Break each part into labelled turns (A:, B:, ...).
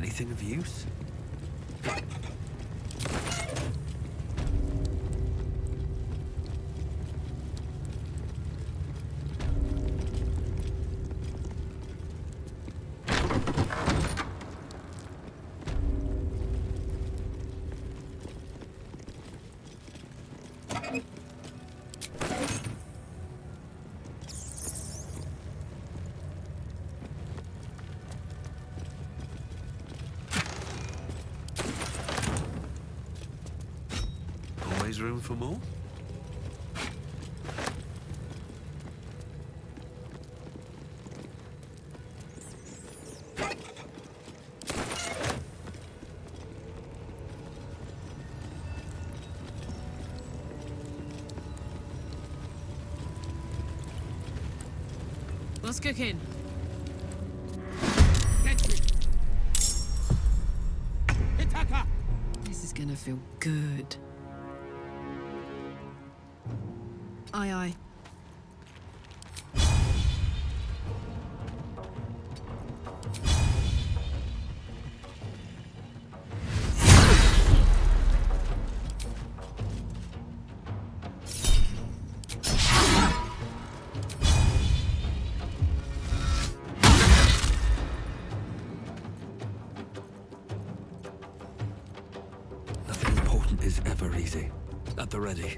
A: Anything of use? Room for more?
B: What's cooking? This is gonna feel good. Aye, aye.
A: Nothing important is ever easy. At the ready.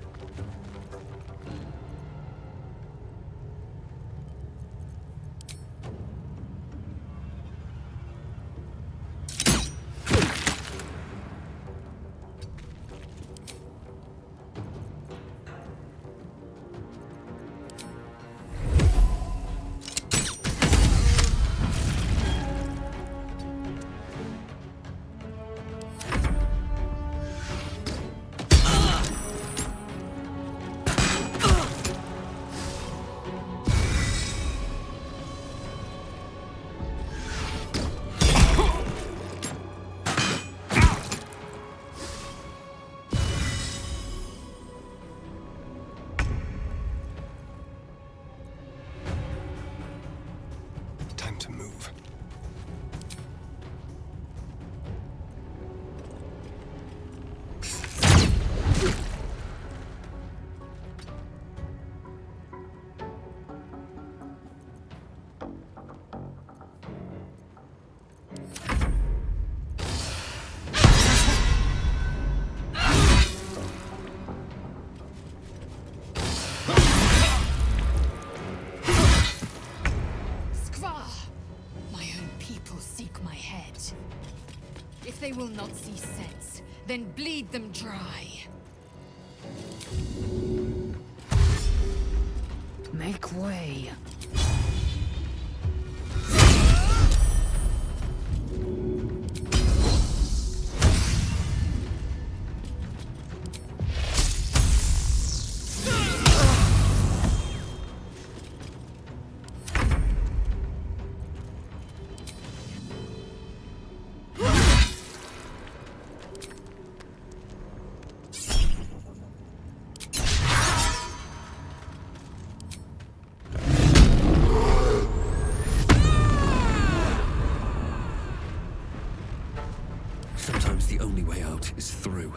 C: They will not see sense, then bleed them dry.
B: Make way.
A: Sometimes the only way out is through.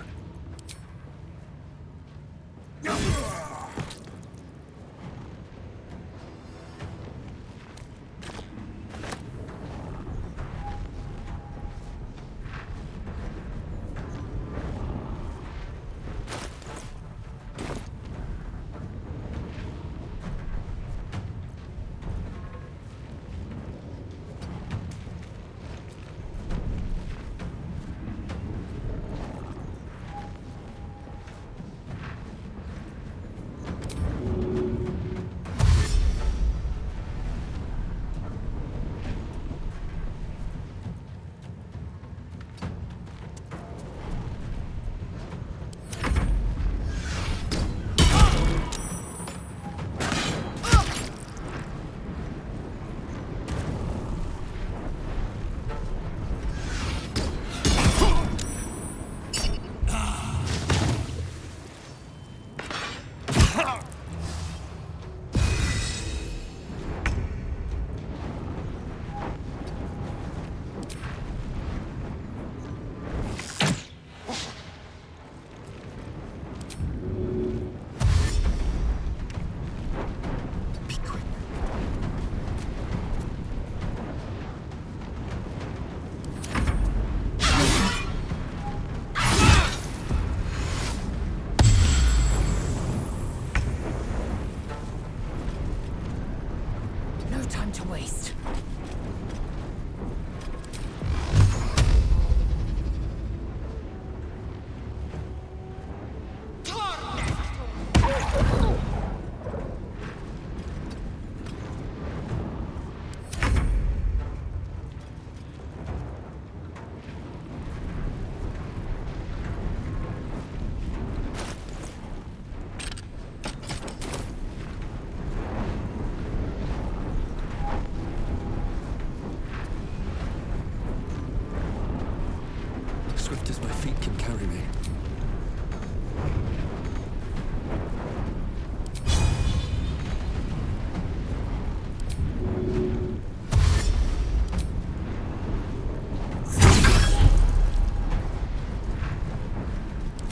A: feet can carry me.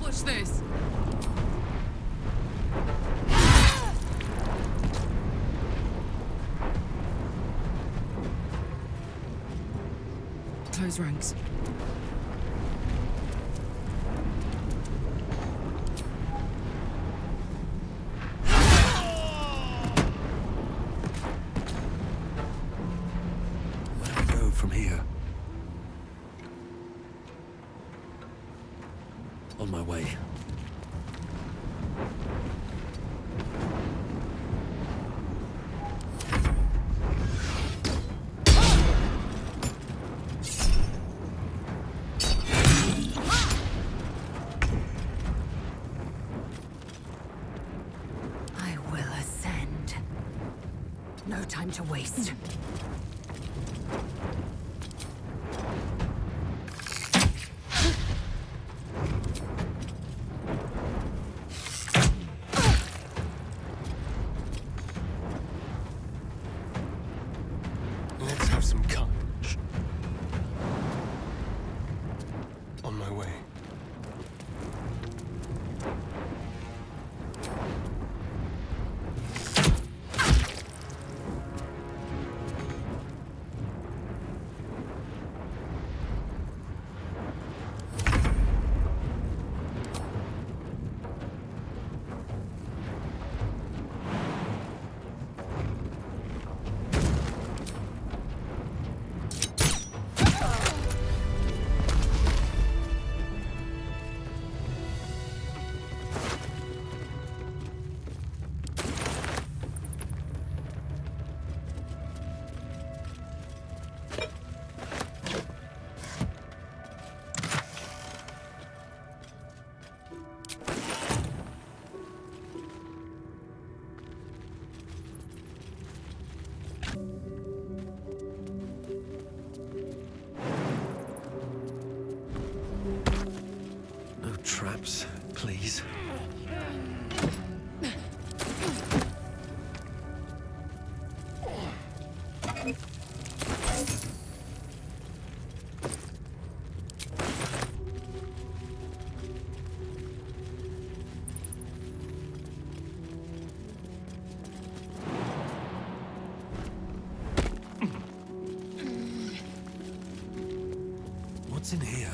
B: Watch this. Close ranks.
A: Where do we go from here? On my way.
B: I will ascend. No time to waste.
D: Let's have some courage. On my way.
A: No traps, please. What's in here?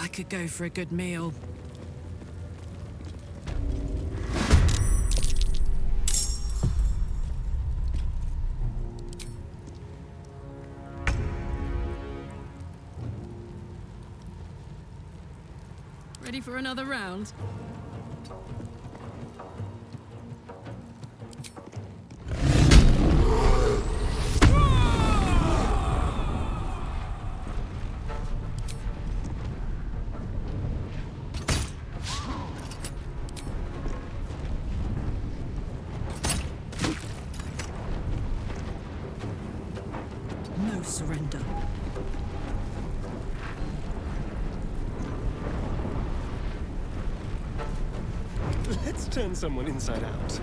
B: I could go for a good meal. Ready for another round? surrender.
D: Let's turn someone inside out.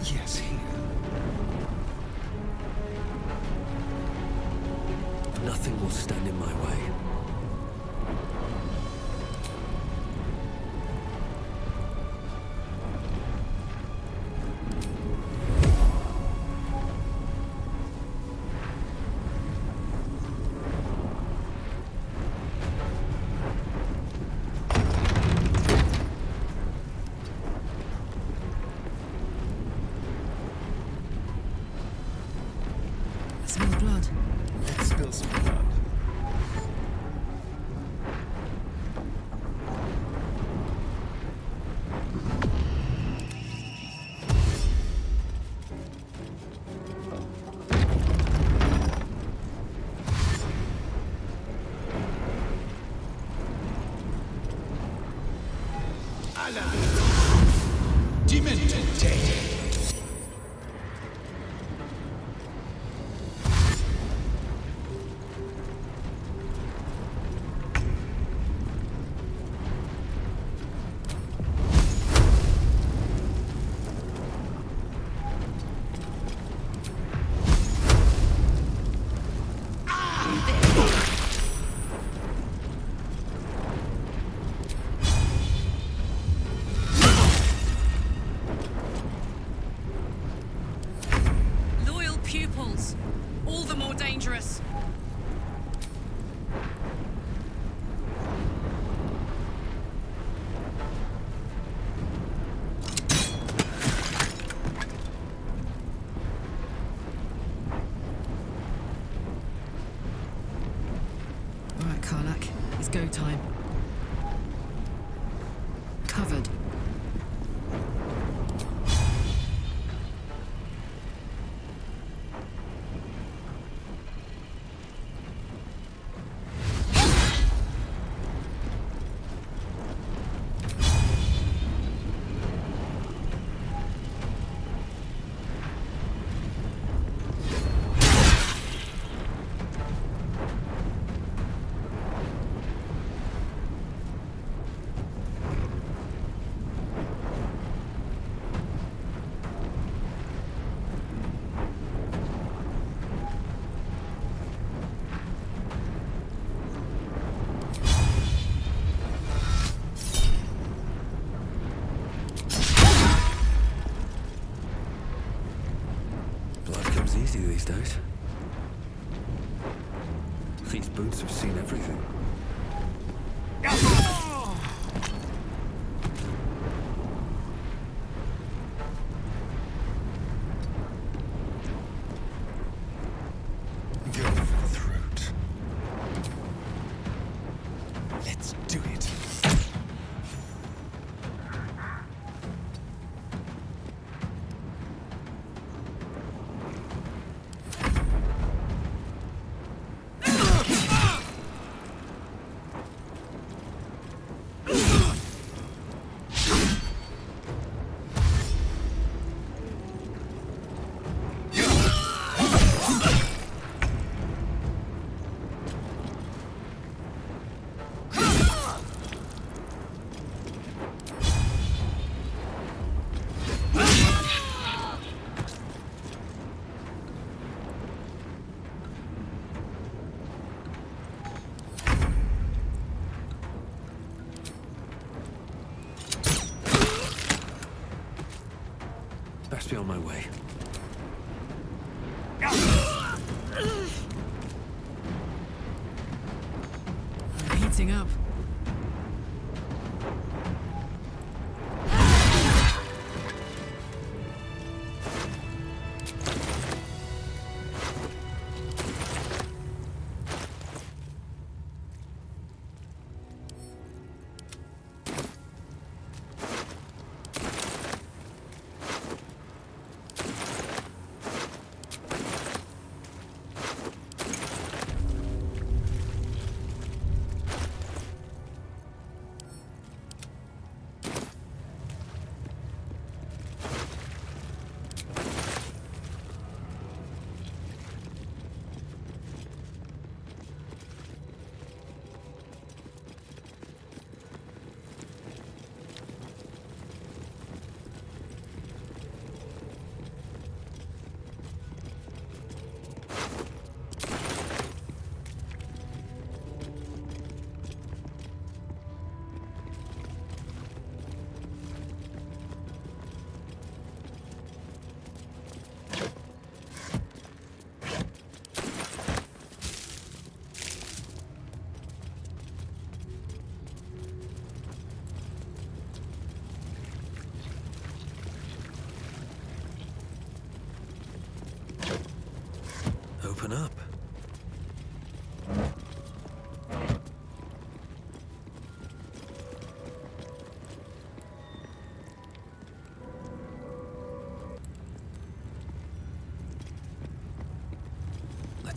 D: Yes, here.
A: Nothing will stand in my way.
B: Smell blood.
D: Let's spill some blood.
B: Pupils, all the more dangerous. All right, Karlak, it's go time. Covered.
A: Easy these days. These boots have seen everything.
D: Go for the throat. Let's do it.
A: Best be on my way.
B: I'm heating up.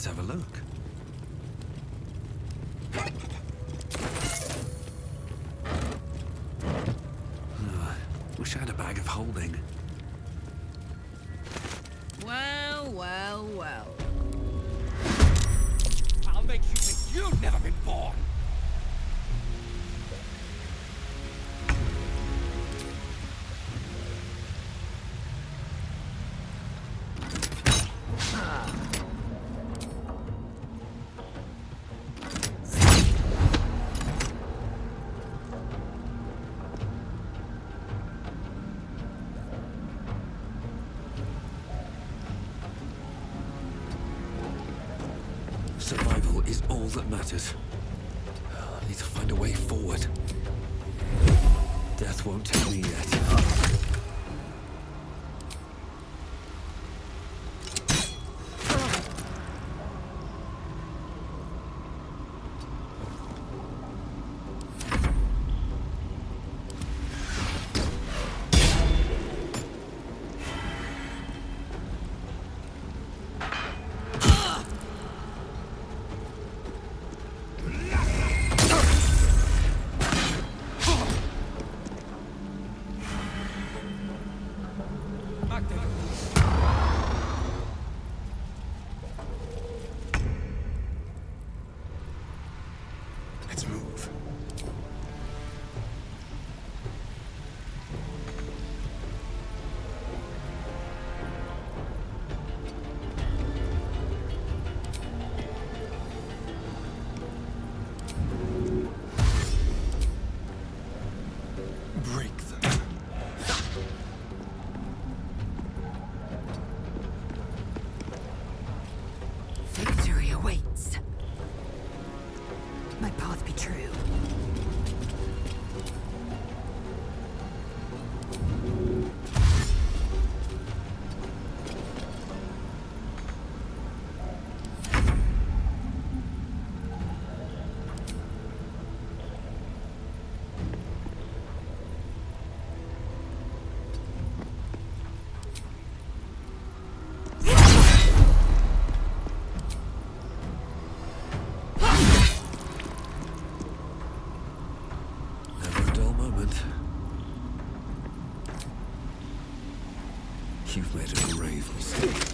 A: Let's have a look. Wish I had a bag of holding.
B: Well, well, well.
E: I'll make you think you've never been born!
A: Survival is all that matters. I need to find a way forward. Death won't take me yet.
D: Let's move. Break them.
B: Victory awaits. My path be true.
A: Never a dull moment. You've made a grave mistake.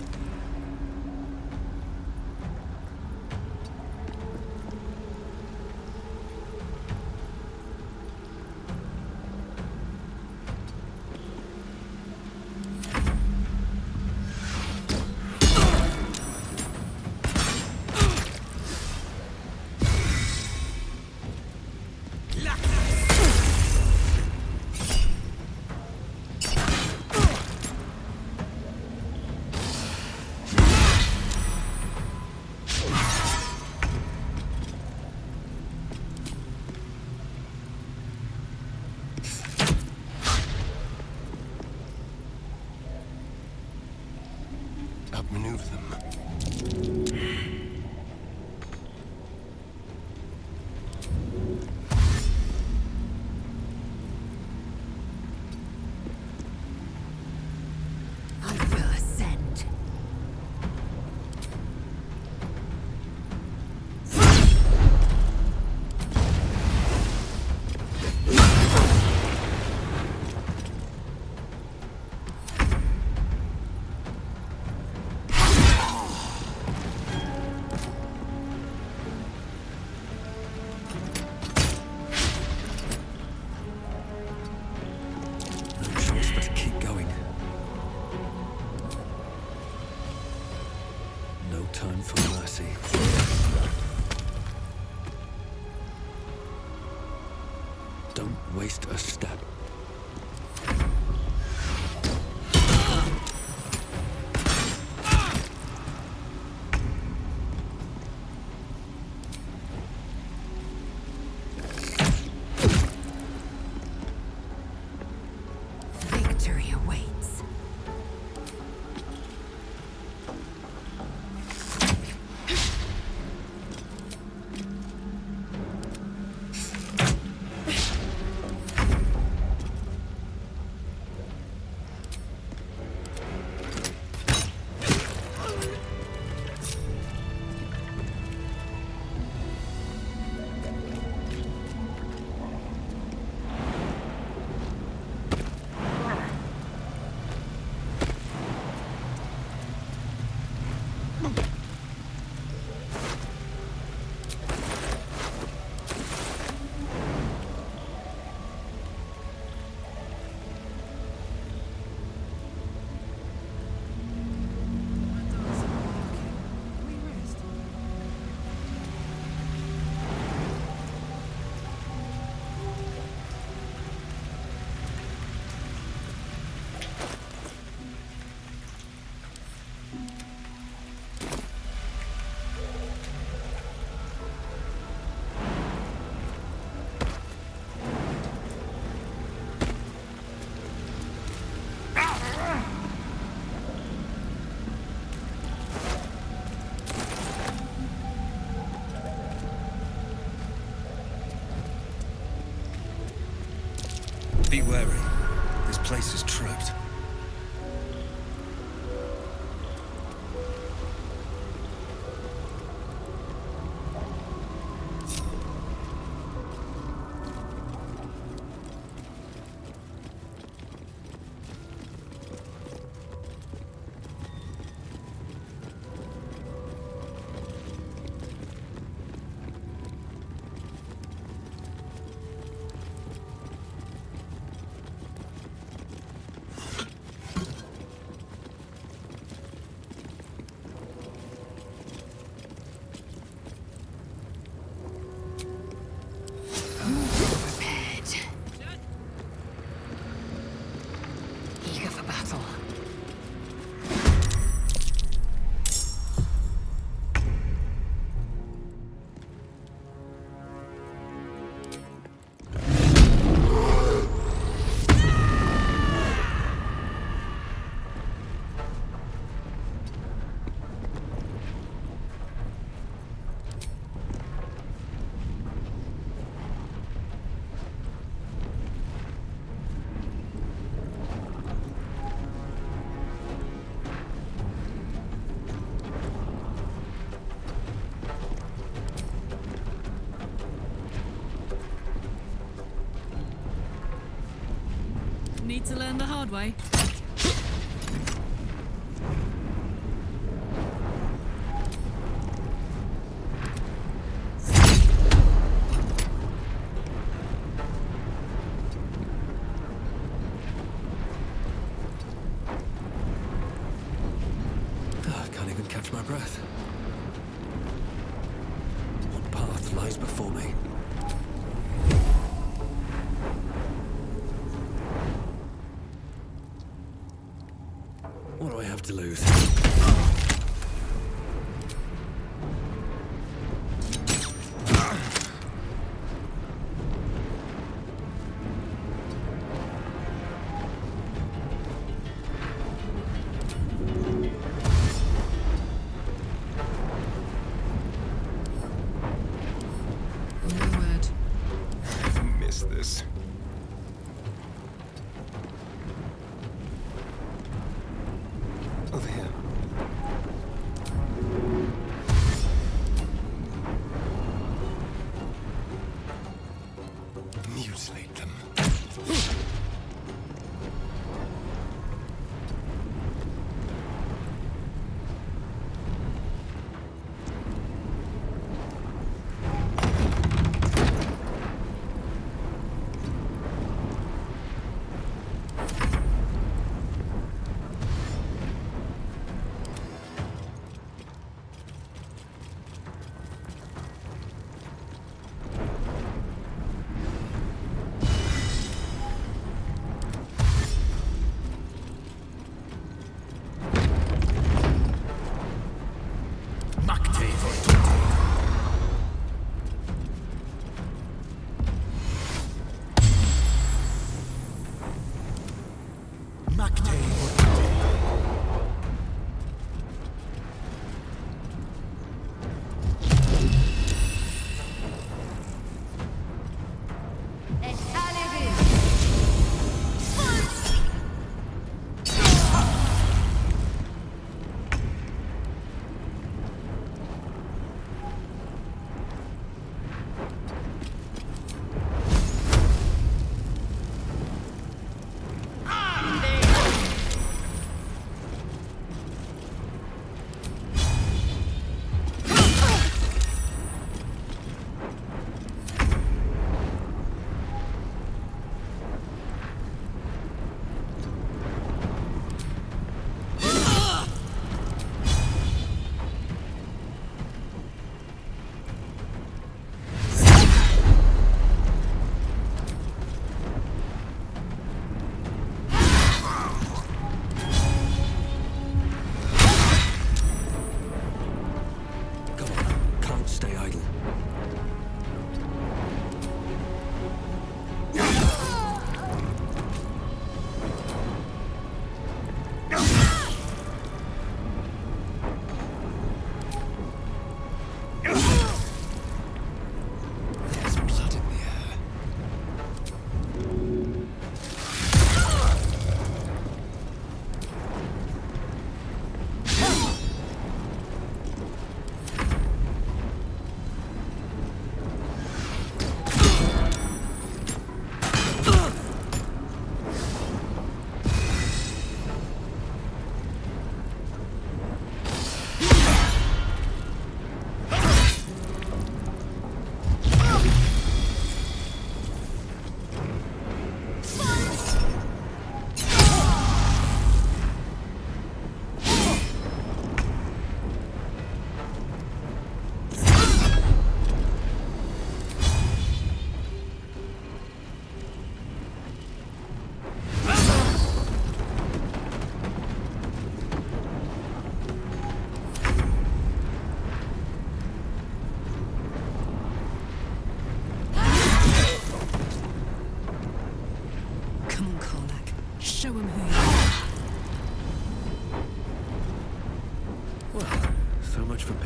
D: Outmaneuver them.
B: I will ascend.
A: No choice but to keep going. No time for mercy. Don't waste a step.
B: Victory awaits.
A: Be wary. This place is trapped.
F: Need to learn the hard way.
A: I can't even catch my breath. What path lies before me? What do I have to lose?
D: This. Over here. Mutilate them.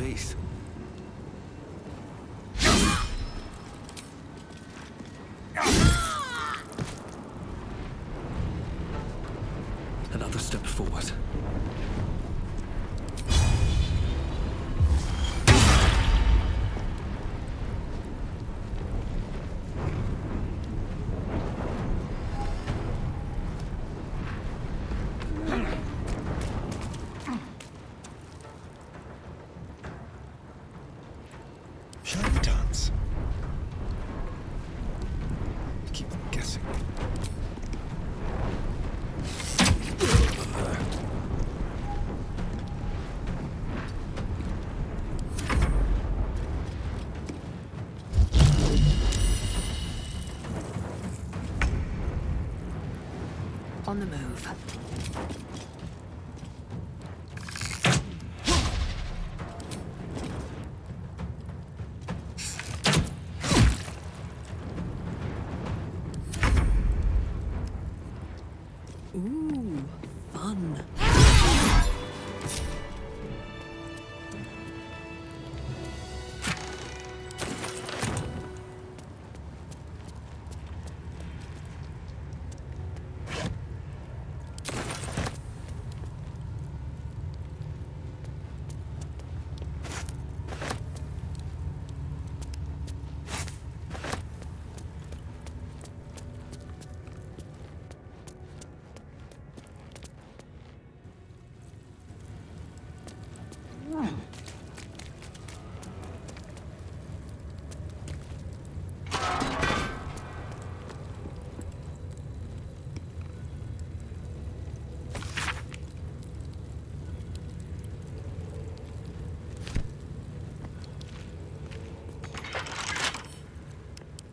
A: peace. Another step forward.
D: Shall we dance? Keep them guessing.
B: On the move.
F: Ooh, fun.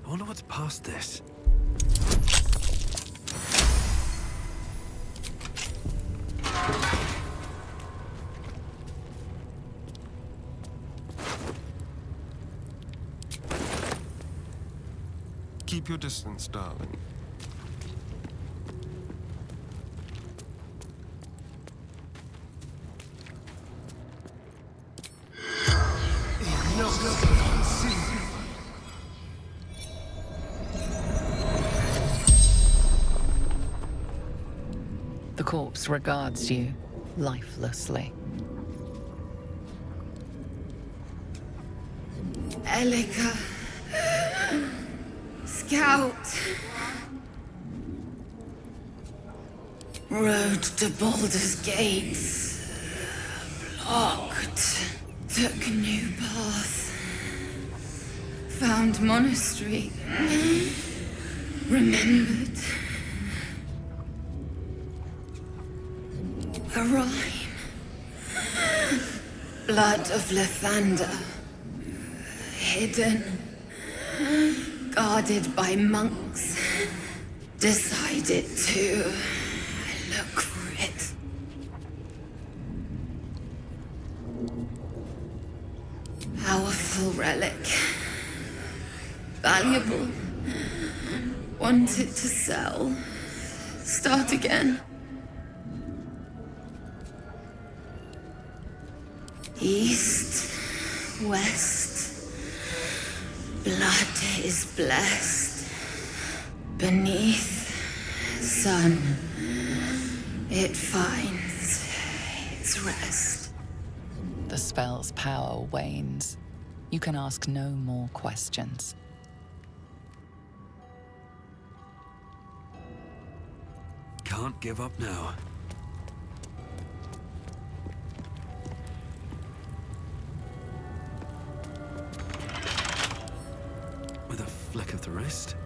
A: I wonder what's past this.
D: Keep your distance, darling.
G: The corpse regards you lifelessly.
H: Elika. Scout. Road to Baldur's gates. Blocked. Took new path. Found monastery. Remembered. A rhyme. Blood of Lathander. Hidden. Guarded by monks. Decided to look for it. Powerful relic. Valuable. Wanted to sell. Start again. East, west, blood is blessed. Beneath, sun, it finds its rest.
G: The spell's power wanes. You can ask no more questions.
A: Can't give up now. With a flick of the wrist.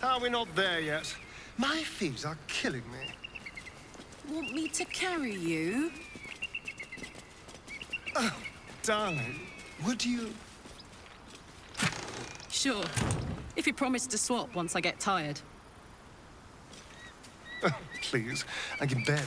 D: Ah, we're not there yet. My feet are killing me.
F: Want me to carry you?
D: Oh, darling, would you?
F: Sure. If you promise to swap once I get tired.
D: Oh, please, I can barely.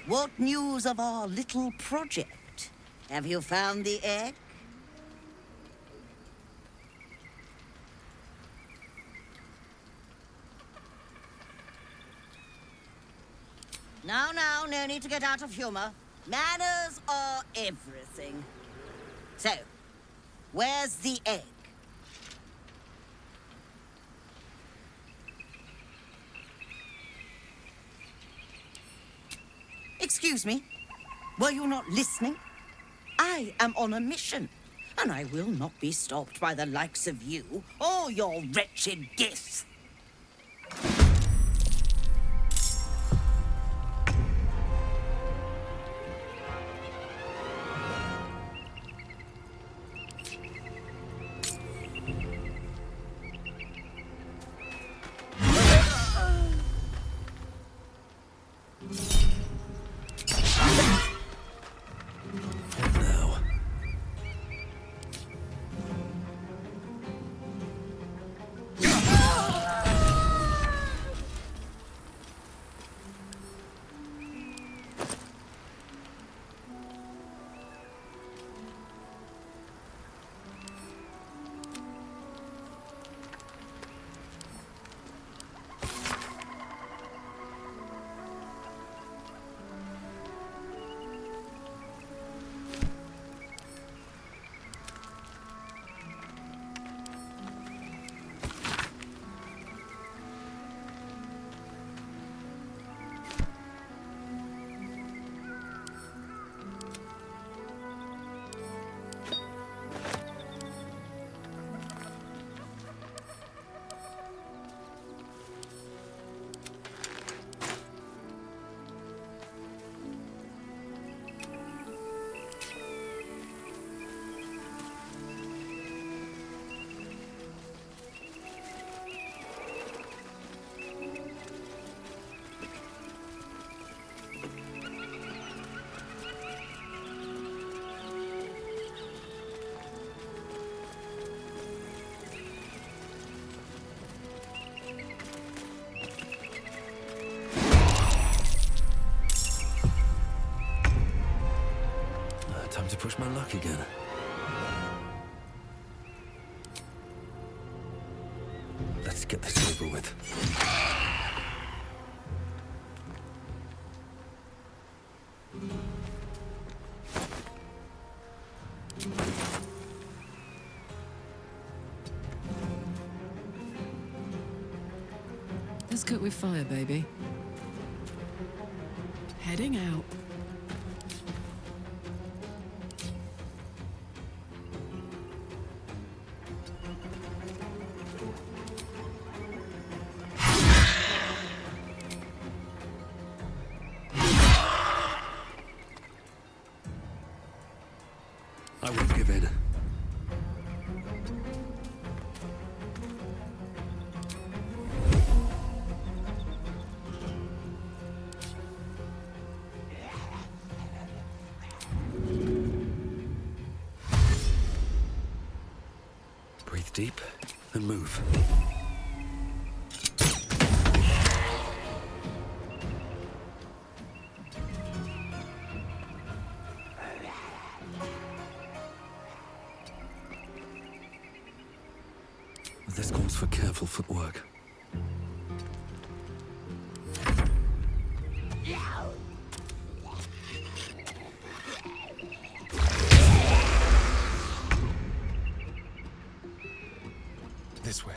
I: What news of our little project? Have you found the egg? No, no need to get out of humor. Manners are everything. So, where's the egg? Excuse me, were you not listening? I am on a mission, and I will not be stopped by the likes of you or your wretched gifts.
A: Time to push my luck again. Let's get this over with.
F: Let's cook with fire, baby. Heading out.
A: I won't give in. Breathe deep and move. This calls for careful footwork.
D: This way.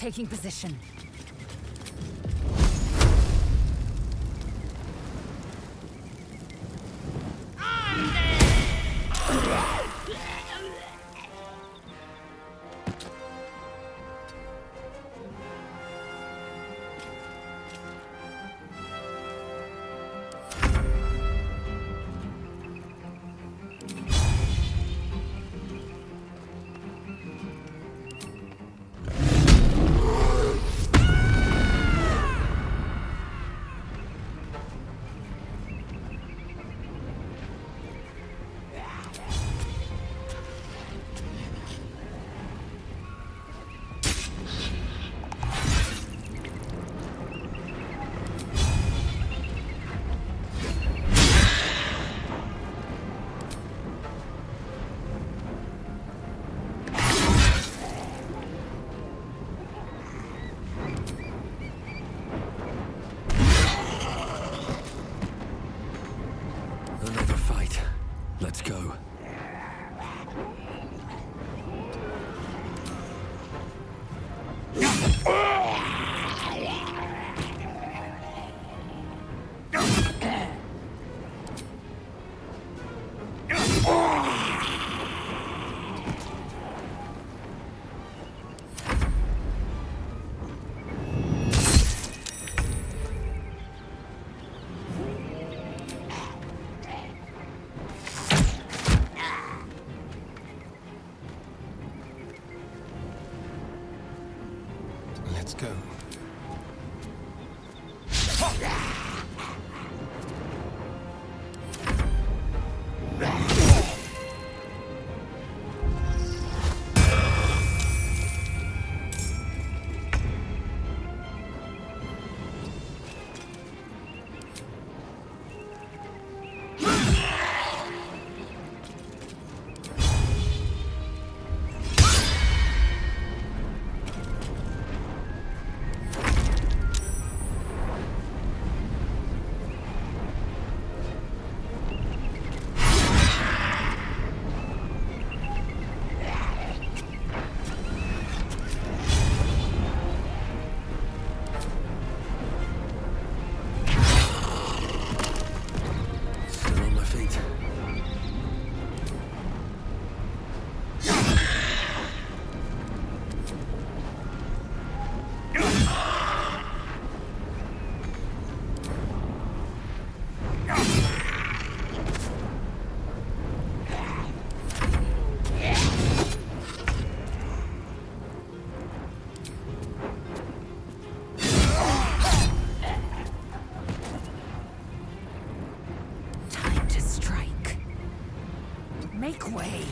B: Taking position.
A: Another fight. Let's go.
D: Let's go.
A: Still on my feet.
B: Time to strike. Make way.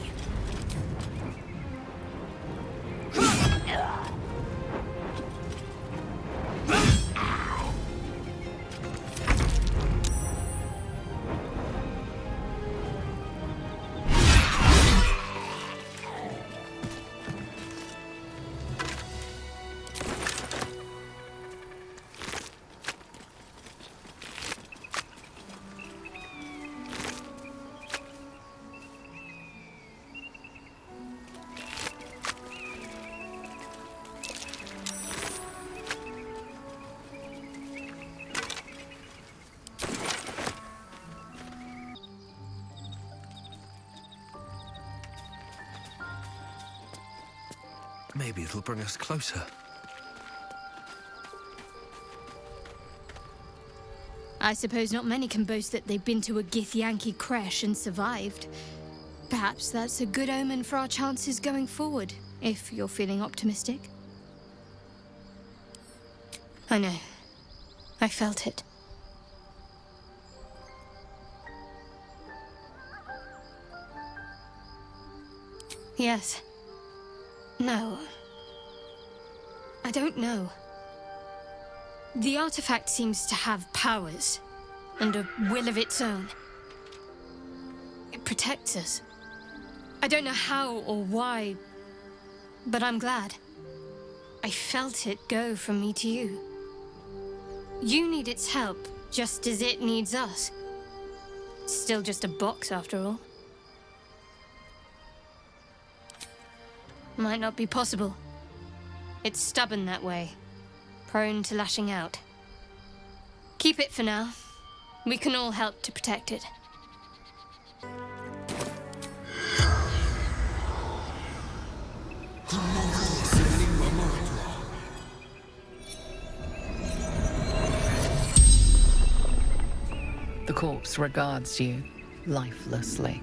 A: Maybe it'll bring us closer.
C: I suppose not many can boast that they've been to a Githyanki crash and survived. Perhaps that's a good omen for our chances going forward, if you're feeling optimistic. I know. I felt it. Yes. No. I don't know. The artifact seems to have powers, and a will of its own. It protects us. I don't know how or why, but I'm glad. I felt it go from me to you. You need its help, just as it needs us. It's still just a box, after all. Might not be possible. It's stubborn that way, prone to lashing out. Keep it for now. We can all help to protect it.
G: The corpse regards you lifelessly.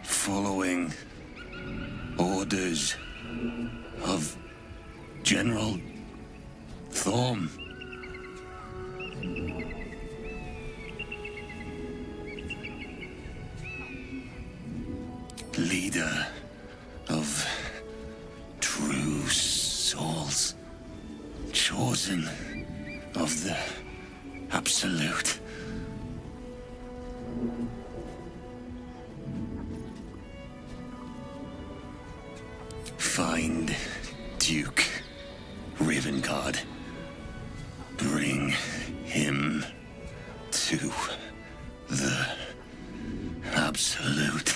A: Following orders of General Thorm. Leader of true souls, chosen of the Absolute. Find Duke Ravengard. Bring him to the Absolute.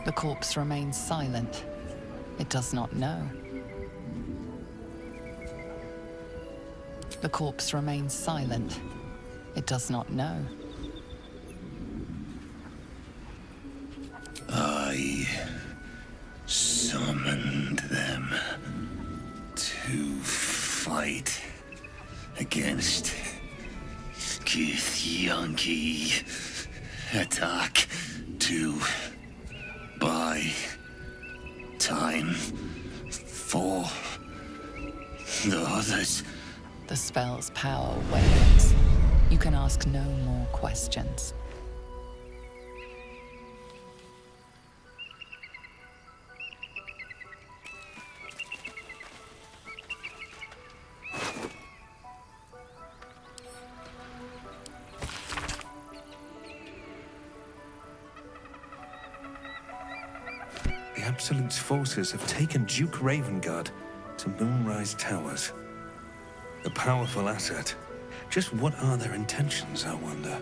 G: The corpse remains silent. It does not know. The corpse remains silent. It does not know.
A: I summoned them to fight against Githyanki. Attack to buy time for the others.
G: The spell's power wanes. You can ask no more questions.
D: The Absolute's forces have taken Duke Ravengard to Moonrise Towers. A powerful asset. Just what are their intentions, I wonder?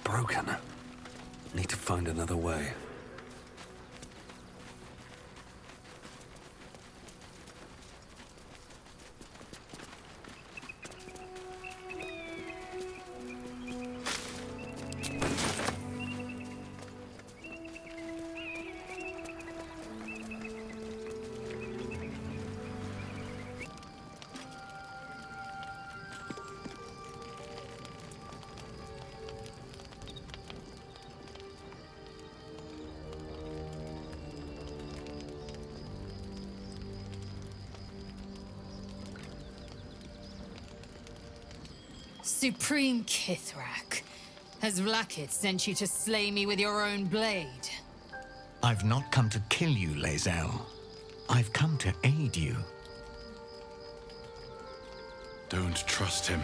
D: Broken. Need to find another way.
B: Supreme Kithrak, has Vlaakith sent you to slay me with your own blade?
J: I've not come to kill you, Lae'zel. I've come to aid you.
A: Don't trust him.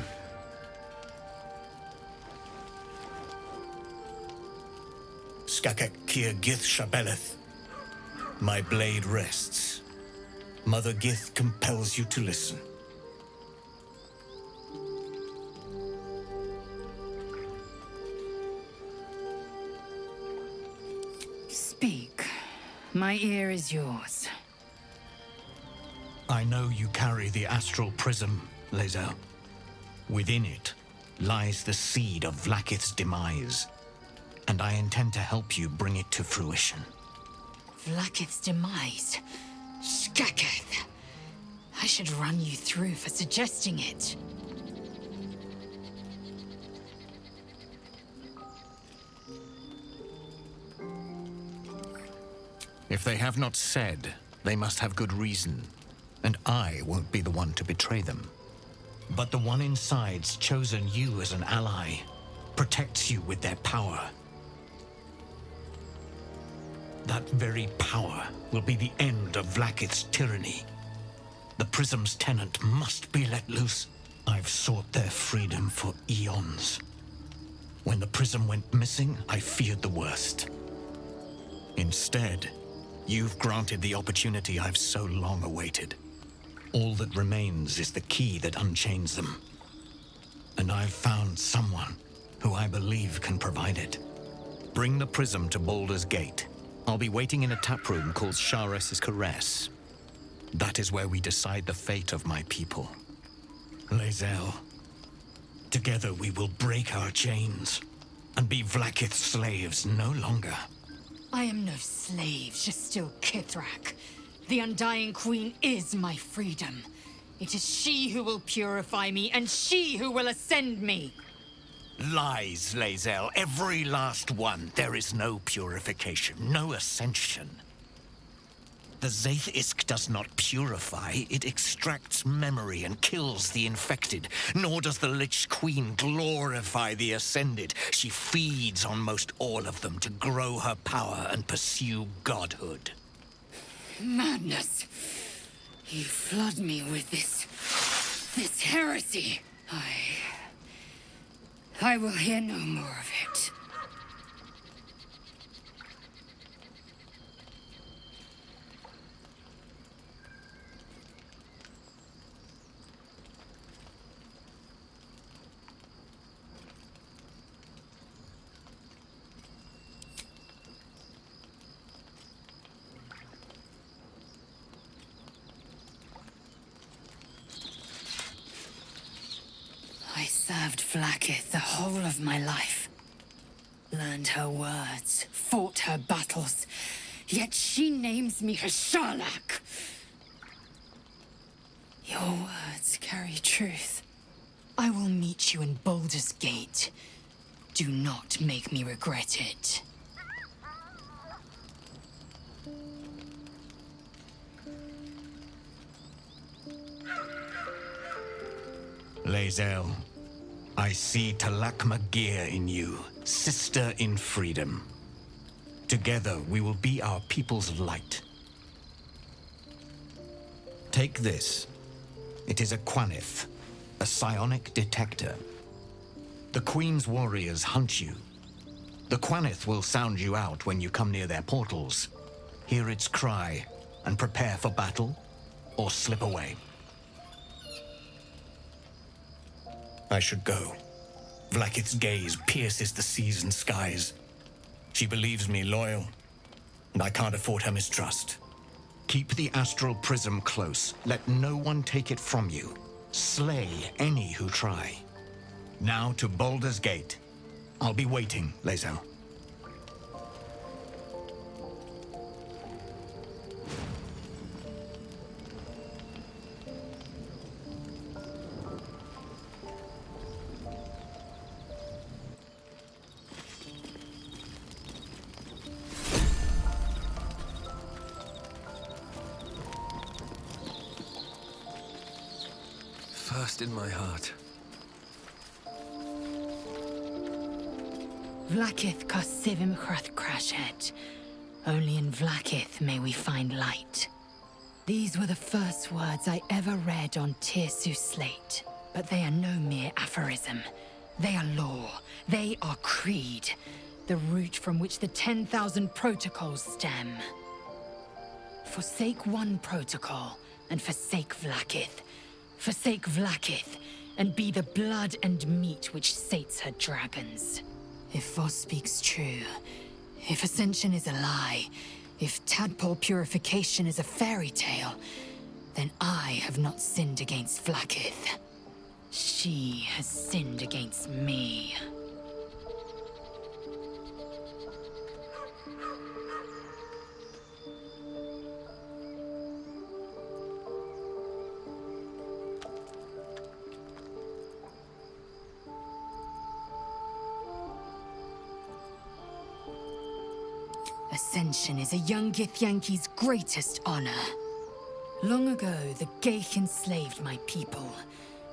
J: Skakek Kier Gith Shabeleth. My blade rests. Mother Gith compels you to listen.
B: Speak. My ear is yours.
J: I know you carry the astral prism, Lae'zel. Within it lies the seed of Vlaakith's demise, and I intend to help you bring it to fruition.
B: Vlaakith's demise? Skaketh. I should run you through for suggesting it.
J: If they have not said, they must have good reason, and I won't be the one to betray them. But the one inside's chosen you as an ally, protects you with their power. That very power will be the end of Vlaakith's tyranny. The Prism's tenant must be let loose. I've sought their freedom for eons. When the Prism went missing, I feared the worst. Instead, you've granted the opportunity I've so long awaited. All that remains is the key that unchains them. And I've found someone who I believe can provide it. Bring the Prism to Baldur's Gate. I'll be waiting in a taproom called Shares's Caress. That is where we decide the fate of my people. Lae'zel, together we will break our chains and be Vlaakith's slaves no longer.
B: I am no slave, just still Kithrak. The Undying Queen is my freedom. It is she who will purify me, and she who will ascend me.
J: Lies, Lae'zel, every last one. There is no purification, no ascension. The Zaith-Isk does not purify, it extracts memory and kills the infected. Nor does the Lich Queen glorify the ascended. She feeds on most all of them to grow her power and pursue godhood.
B: Madness! You flood me with this heresy. I will hear no more of it. I served Vlaakith the whole of my life. Learned her words, fought her battles, yet she names me her Sharlak. Your words carry truth. I will meet you in Baldur's Gate. Do not make me regret it.
J: Lae'zel, I see Talakma Gear in you, sister in freedom. Together, we will be our people's light. Take this. It is a Quanith, a psionic detector. The Queen's warriors hunt you. The Quanith will sound you out when you come near their portals. Hear its cry and prepare for battle, or slip away. I should go. Vlaakith's gaze pierces the seas and skies. She believes me loyal, and I can't afford her mistrust. Keep the astral prism close. Let no one take it from you. Slay any who try. Now to Baldur's Gate. I'll be waiting, Lae'zel.
D: First in my heart.
B: Vlaakith Kosivim Chrath Crashet. Only in Vlaakith may we find light. These were the first words I ever read on Tirsu's slate. But they are no mere aphorism. They are law. They are creed. The root from which the 10,000 protocols stem. Forsake one protocol, and forsake Vlaakith. Forsake Vlaakith, and be the blood and meat which sates her dragons. If Voss speaks true, if Ascension is a lie, if tadpole purification is a fairy tale, then I have not sinned against Vlaakith. She has sinned against me. ascension is a young Githyanki's greatest honor. Long ago, the Geich enslaved my people.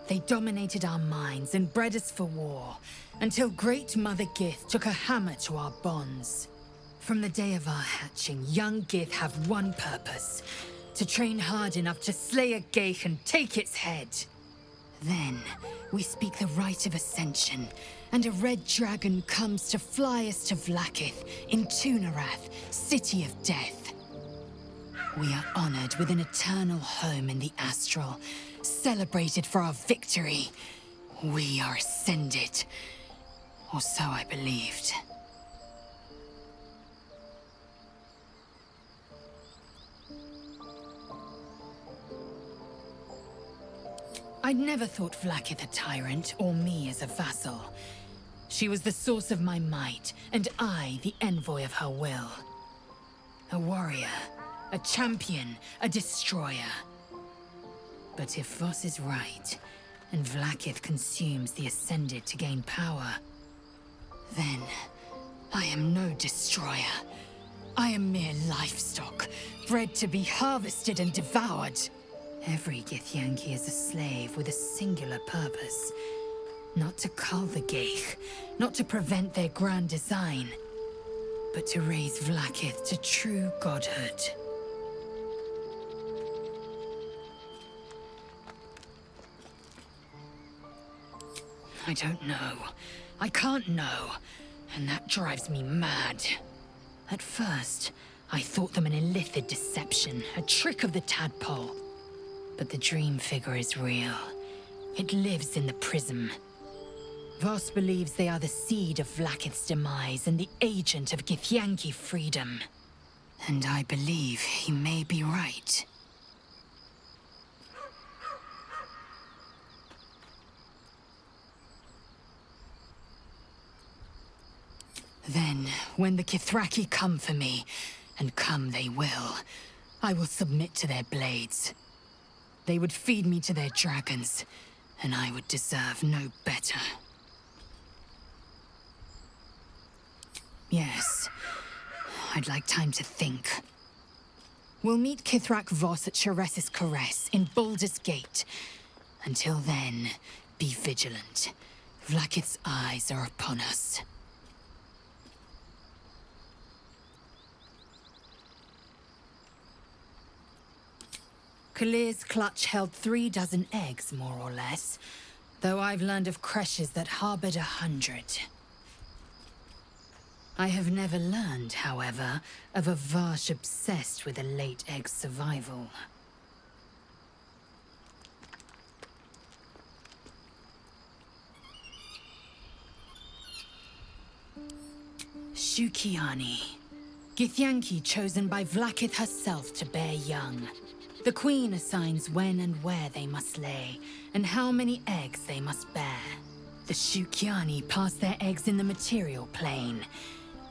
B: They dominated our minds and bred us for war, until Great Mother Gith took a hammer to our bonds. From the day of our hatching, young Gith have one purpose: to train hard enough to slay a Geich and take its head. Then, we speak the rite of ascension, and a red dragon comes to fly us to Vlaakith in Tunarath, City of Death. We are honored with an eternal home in the astral, celebrated for our victory. We are ascended. Or so I believed. I'd never thought Vlaakith a tyrant, or me as a vassal. She was the source of my might, and I the envoy of her will. A warrior, a champion, a destroyer. But if Voss is right, and Vlaakith consumes the Ascended to gain power, then I am no destroyer. I am mere livestock, bred to be harvested and devoured. Every Githyanki is a slave with a singular purpose. Not to cull the Geich, not to prevent their grand design, but to raise Vlaakith to true godhood. I don't know. I can't know. And that drives me mad. At first, I thought them an illithid deception, a trick of the tadpole. But the dream figure is real. It lives in the prism. Voss believes they are the seed of Vlaakith's demise and the agent of Githyanki freedom. And I believe he may be right. Then, when the Kithraki come for me, and come they will, I will submit to their blades. They would feed me to their dragons, and I would deserve no better. Yes, I'd like time to think. We'll meet Kithrak Voss at Shares's Caress in Baldur's Gate. Until then, be vigilant. Vlaakith's eyes are upon us. Kalir's clutch held 36 eggs, more or less, though I've learned of creches that harbored 100. I have never learned, however, of a Varsh obsessed with a late egg's survival. Shukiani, Githyanki chosen by Vlaakith herself to bear young. The Queen assigns when and where they must lay, and how many eggs they must bear. The Shukiani pass their eggs in the material plane.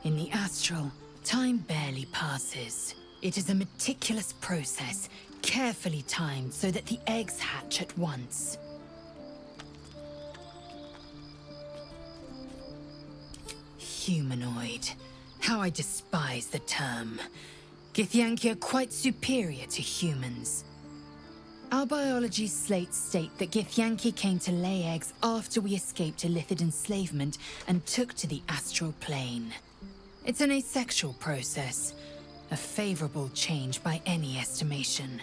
B: In the astral, time barely passes. It is a meticulous process, carefully timed so that the eggs hatch at once. Humanoid. How I despise the term. Githyanki are quite superior to humans. Our biology slates state that Githyanki came to lay eggs after we escaped illithid enslavement and took to the astral plane. It's an asexual process, a favorable change by any estimation.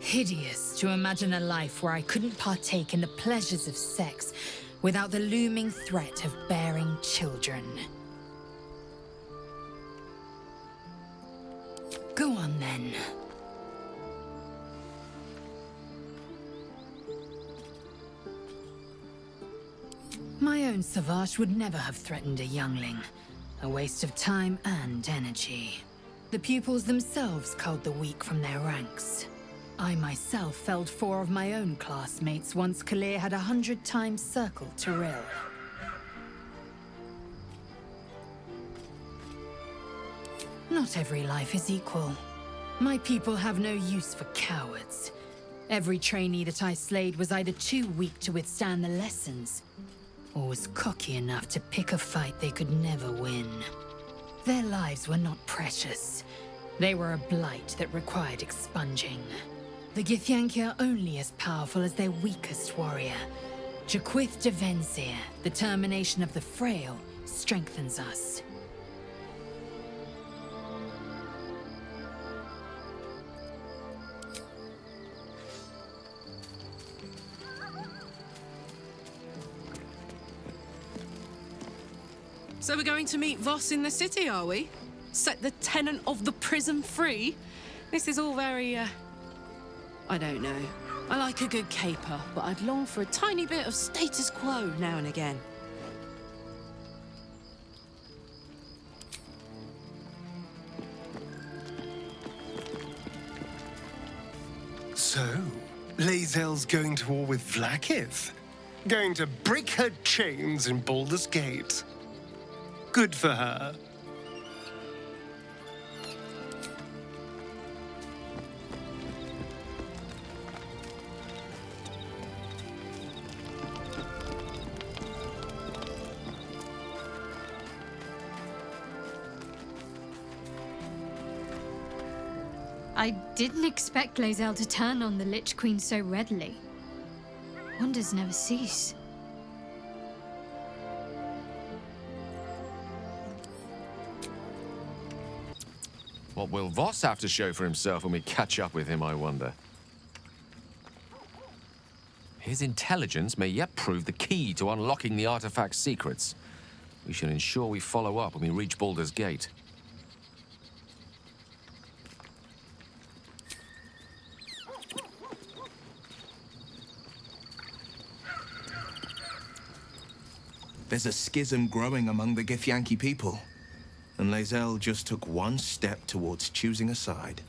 B: Hideous to imagine a life where I couldn't partake in the pleasures of sex without the looming threat of bearing children. Go on, then. My own Savage would never have threatened a youngling. A waste of time and energy. The pupils themselves culled the weak from their ranks. I myself felled 4 of my own classmates once Kalir had 100 times circled Tyrell. Not every life is equal. My people have no use for cowards. Every trainee that I slayed was either too weak to withstand the lessons, or was cocky enough to pick a fight they could never win. Their lives were not precious. They were a blight that required expunging. The Githyanki are only as powerful as their weakest warrior. Jaquith de Venzir, the termination of the frail, strengthens us.
F: So we're going to meet Voss in the city, are we? Set the tenant of the prison free? This is all very, I don't know. I like a good caper, but I'd long for a tiny bit of status quo now and again.
K: So, Lae'zel's going to war with Vlaakith? Going to break her chains in Baldur's Gate? Good for her.
C: I didn't expect Lae'zel to turn on the Lich Queen so readily. Wonders never cease.
L: What will Voss have to show for himself when we catch up with him, I wonder? His intelligence may yet prove the key to unlocking the artifact's secrets. We should ensure we follow up when we reach Baldur's Gate.
M: There's a schism growing among the Githyanki people, and Lae'zel just took one step towards choosing a side.